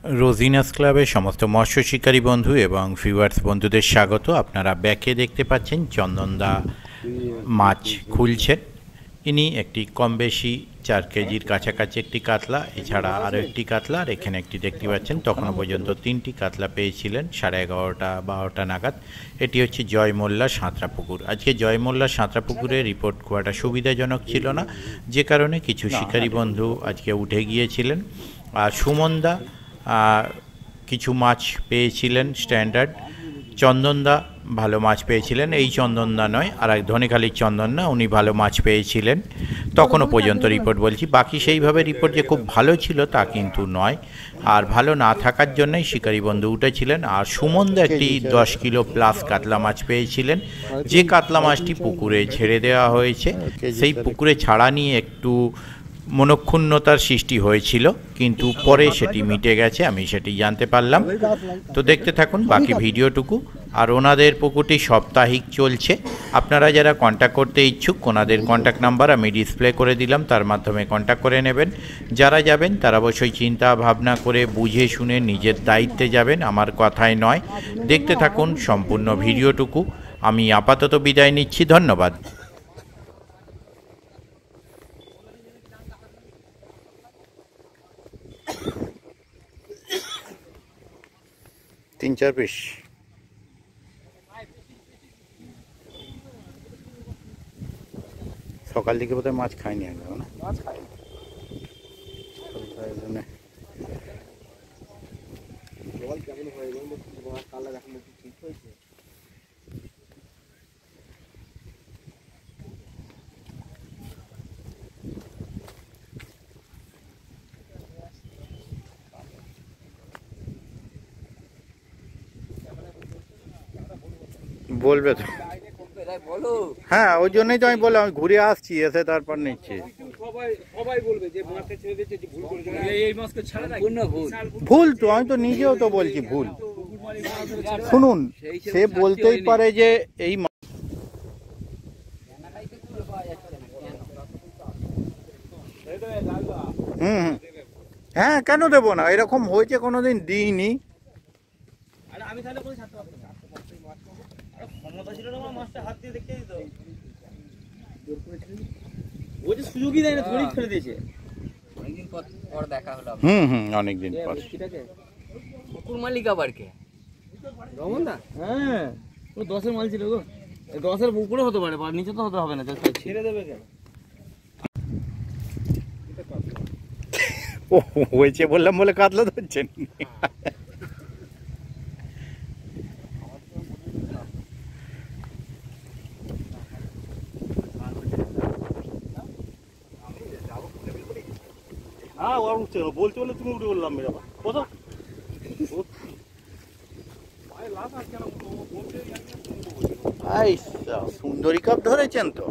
রোজিনাস ক্লাবের সমস্ত মৎস্য শিকারী বন্ধু এবং ভিউয়ার্স বন্ধুদের স্বাগত। আপনারা ব্যাকে দেখতে পাচ্ছেন চন্দনদা মাছ খুলছেন। ইনি একটি কম বেশি 4 কেজির কাছাকাছি একটি কাতলা, এছাড়া আরও একটি কাতলা, আর এখানে একটি দেখতে পাচ্ছেন। তখনও পর্যন্ত 3টি কাতলা পেয়েছিলেন 11:30-12টা নাগাদ। এটি হচ্ছে জয় মোল্লা সাঁতরা পুকুর। আজকে জয় মোল্লা সাঁতরা পুকুরে রিপোর্ট খুব সুবিধাজনক ছিল না, যে কারণে কিছু শিকারী বন্ধু আজকে উঠে গিয়েছিলেন। আর সুমনদা কিছু মাছ পেয়েছিলেন স্ট্যান্ডার্ড। চন্দনদা ভালো মাছ পেয়েছিলেন, এই চন্দনদা নয়, আর এক ধনেখালির চন্দন না, উনি ভালো মাছ পেয়েছিলেন তখনও পর্যন্ত রিপোর্ট বলছি। বাকি সেইভাবে রিপোর্ট যে খুব ভালো ছিল তা কিন্তু নয়, আর ভালো না থাকার জন্যই শিকারী বন্ধু উঠেছিলেন। আর সুমনদা একটি 10 কিলো প্লাস কাতলা মাছ পেয়েছিলেন, যে কাতলা মাছটি পুকুরে ছেড়ে দেওয়া হয়েছে। সেই পুকুরে ছাড়া নিয়ে একটু মনক্ষুণ্ণতার সৃষ্টি হয়েছিল, কিন্তু পরে সেটি মিটে গেছে, আমি সেটি জানতে পারলাম। তো দেখতে থাকুন বাকি ভিডিওটুকু। আর ওনাদের পুকুরটি সাপ্তাহিক চলছে। আপনারা যারা কন্ট্যাক্ট করতে ইচ্ছুক, ওনাদের কন্ট্যাক্ট নাম্বার আমি ডিসপ্লে করে দিলাম, তার মাধ্যমে কন্ট্যাক্ট করে নেবেন। যারা যাবেন তারা অবশ্যই চিন্তা ভাবনা করে বুঝে শুনে নিজের দায়িত্বে যাবেন, আমার কথায় নয়। দেখতে থাকুন সম্পূর্ণ ভিডিওটুকু। আমি আপাতত বিদায় নিচ্ছি, ধন্যবাদ। 3-4 পিস সকাল দিকে বোধহয় মাছ খাইনি একদম না, মাছ খাইনি। বলবে তো, হ্যাঁ ওই জন্যই তো আমি বললাম, আমি ঘুরে আসছি, এসে তারপর নিচ্ছি। ভুল তো, আমি তো নিজেও তো বলছি ভুল। শুনুন, সে বলতেই পারে যে এই হ্যাঁ কেন দেবো না, এরকম হয়েছে কোনোদিন দিইনি। সুযোগই দেয় না, ধরেই ফেলে দিয়েছে। অনেকদিন পর দেখা হলো। অনেকদিন পর। পুকুর মালিক আবার কে? রমন দা? হ্যাঁ, ও 10-এর মাল ছিল গো। 10-এর উপরে হতে পারে, নিচে তো হতে হবে না, ছেড়ে দেবে কেন? ও হয়েছে বললাম বলে কাতলা ধরছেন। হ্যাঁ ওরা উঠছে, বলতে বলে তুমি উঠে বললাম মেয়েরা কোথাও সুন্দরী কাপ ধরেছেন তো।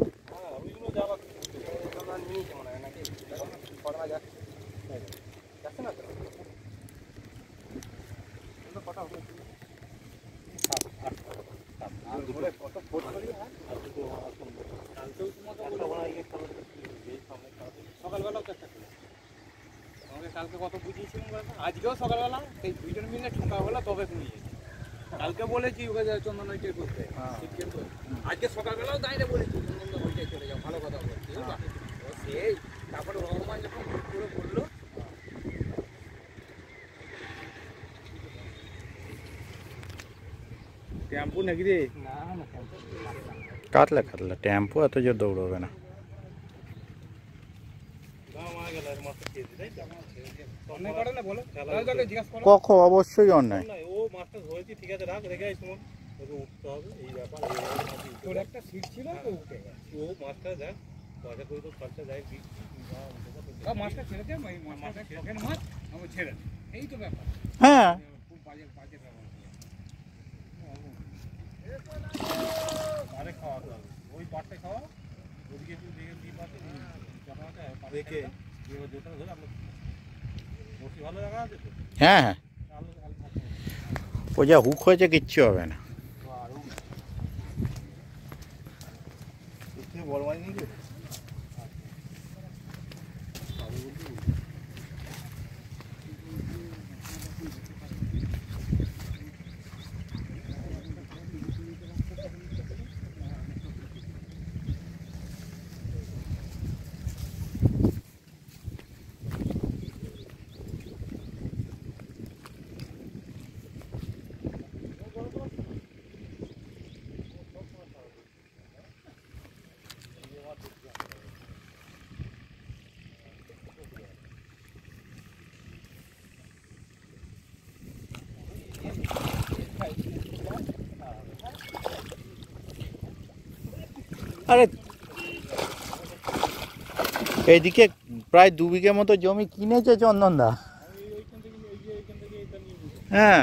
কালকে কত বুঝিয়েছিলাম, আজকেও সকালবেলা এই দুইজন মিলে ঠোকা হলো, তবে বুঝিয়েছি। কালকে বলেছি ওকে চন্দন ওইটাই করতে, আজকে সকালবেলাও দাঁড়িয়ে বলেছি চন্দন ওইটাই চলে যাও, ভালো কথা বলছি। সেই তারপরে রহমান যখন করে বললো, টেম্পু নাকি রে? না না, কাতলা কাতলা, টেম্পু এত জোর দৌড়বে না। কখন অবশ্যই অন্যায়। ও মাছটা ধরেছি, ঠিক আছে রাখ, রেখে শুনুন ওকে উঠতে হবে, এই ব্যাপার। তোর একটা সিট ছিল তো উঠে গেছে। ও মাছটা দেখ, পয়সা করে তো খরচা যায়, মাছটা ছেড়ে দে, মাছটা শখের মাছ আমি ছেড়ে দে, এই তো ব্যাপার। হ্যাঁ খুব বাজে বাজে ব্যাপার। আরে খাওয়াতে হবে, ওই পাটটা খাওয়া, ওদিকে একটু দেখে দিয়ে পাতে দেখে যেটা ধরে আমরা বসি। ভালো জায়গা আছে তো? হ্যাঁ হ্যাঁ, ও যা হুক হয়েছে কিচ্ছু হবে না। বড় মাছ নিয়ে আরে এইদিকে প্রায় 2 বিঘে মতো জমি কিনেছে চন্দনদা। হ্যাঁ